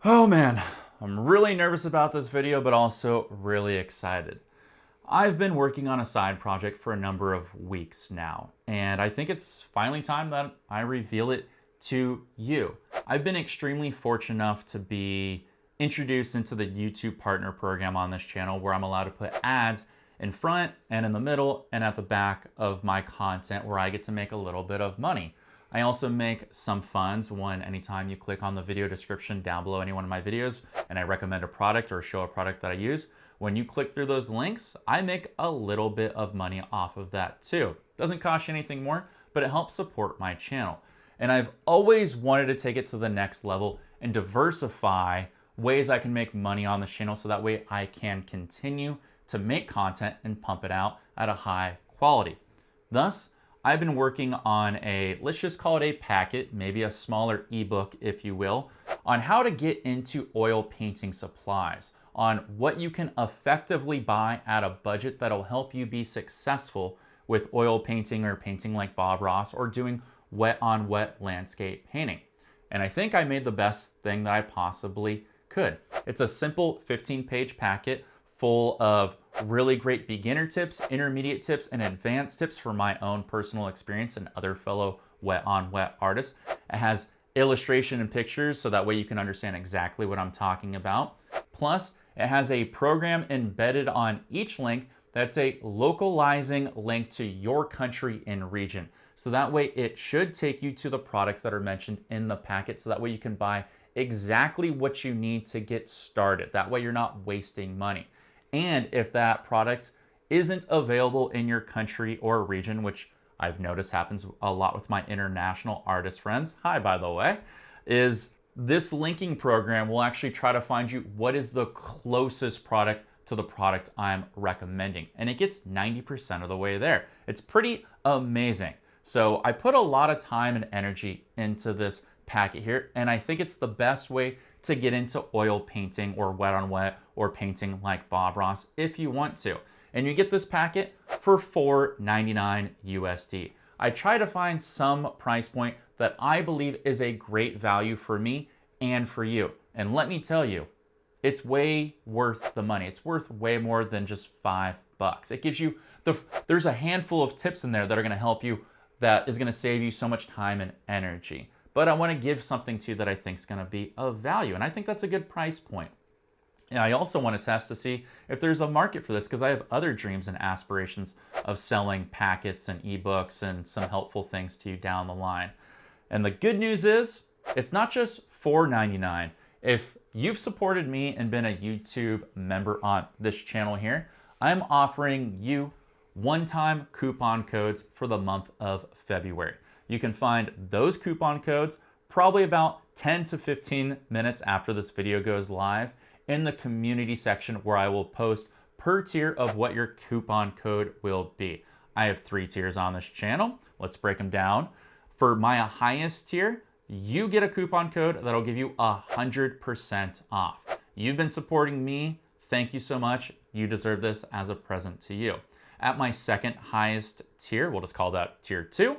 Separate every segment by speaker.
Speaker 1: Oh man, I'm really nervous about this video, but also really excited. I've been working on a side project for a number of weeks now, and I think it's finally time that I reveal it to you. I've been extremely fortunate enough to be introduced into the YouTube partner program on this channel where I'm allowed to put ads in front and in the middle and at the back of my content where I get to make a little bit of money. I also make some funds anytime you click on the video description down below any one of my videos and I recommend a product or show a product that I use. When you click through those links, I make a little bit of money off of that too. Doesn't cost you anything more, but it helps support my channel. And I've always wanted to take it to the next level and diversify ways I can make money on the channel so that way I can continue to make content and pump it out at a high quality. Thus, I've been working on let's just call it a packet, maybe a smaller ebook, if you will, on how to get into oil painting supplies, on what you can effectively buy at a budget that'll help you be successful with oil painting or painting like Bob Ross or doing wet on wet landscape painting. And I think I made the best thing that I possibly could. It's a simple 15-page packet full of really great beginner tips, intermediate tips, and advanced tips for my own personal experience and other fellow wet on wet artists. It has illustration and pictures so that way you can understand exactly what I'm talking about. Plus, it has a program embedded on each link that's a localizing link to your country and region. So that way it should take you to the products that are mentioned in the packet so that way you can buy exactly what you need to get started. That way you're not wasting money. And if that product isn't available in your country or region, which I've noticed happens a lot with my international artist friends, hi by the way, is this linking program will actually try to find you what is the closest product to the product I'm recommending. And it gets 90% of the way there. It's pretty amazing. So I put a lot of time and energy into this packet here, and I think it's the best way to get into oil painting or wet on wet or painting like Bob Ross if you want to. And you get this packet for $4.99 USD. I try to find some price point that I believe is a great value for me and for you. And let me tell you, it's way worth the money. It's worth way more than just $5. It gives you there's a handful of tips in there that are going to help you, that is going to save you so much time and energy. But I want to give something to you that I think is going to be of value. And I think that's a good price point. And I also want to test to see if there's a market for this because I have other dreams and aspirations of selling packets and ebooks and some helpful things to you down the line. And the good news is it's not just $4.99. If you've supported me and been a YouTube member on this channel here, I'm offering you one-time coupon codes for the month of February. You can find those coupon codes probably about 10 to 15 minutes after this video goes live in the community section where I will post per tier of what your coupon code will be. I have 3 tiers on this channel. Let's break them down. For my highest tier, you get a coupon code that'll give you 100% off. You've been supporting me. Thank you so much. You deserve this as a present to you. At my second highest tier, we'll just call that tier 2,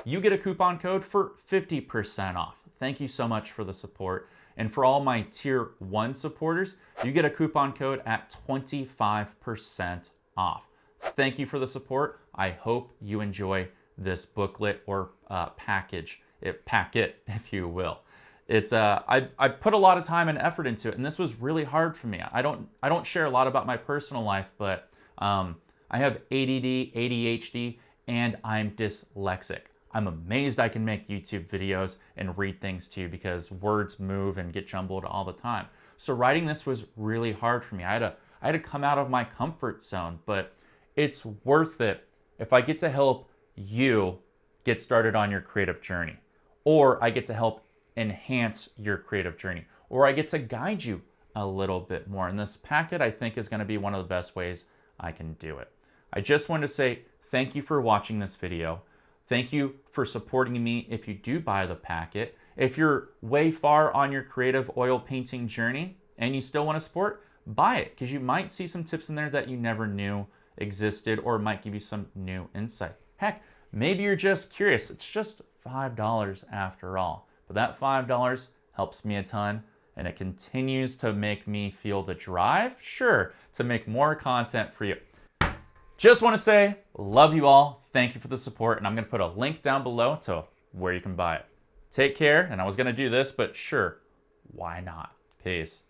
Speaker 1: you get a coupon code for 50% off. Thank you so much for the support. And for all my tier 1 supporters, you get a coupon code at 25% off. Thank you for the support. I hope you enjoy this booklet or packet, if you will. It's I put a lot of time and effort into it, and this was really hard for me. I don't share a lot about my personal life, but I have ADD, ADHD, and I'm dyslexic. I'm amazed I can make YouTube videos and read things to you because words move and get jumbled all the time. So writing this was really hard for me. I had to come out of my comfort zone, but it's worth it if I get to help you get started on your creative journey, or I get to help enhance your creative journey, or I get to guide you a little bit more. And this packet, I think, is going to be one of the best ways I can do it. I just wanted to say thank you for watching this video. Thank you for supporting me if you do buy the packet. If you're way far on your creative oil painting journey and you still want to support, buy it because you might see some tips in there that you never knew existed or might give you some new insight. Heck, maybe you're just curious. It's just $5 after all. But that $5 helps me a ton and it continues to make me feel the drive, sure, to make more content for you. Just want to say, love you all. Thank you for the support, and I'm going to put a link down below to where you can buy it. Take care, and I was going to do this, but sure, why not? Peace.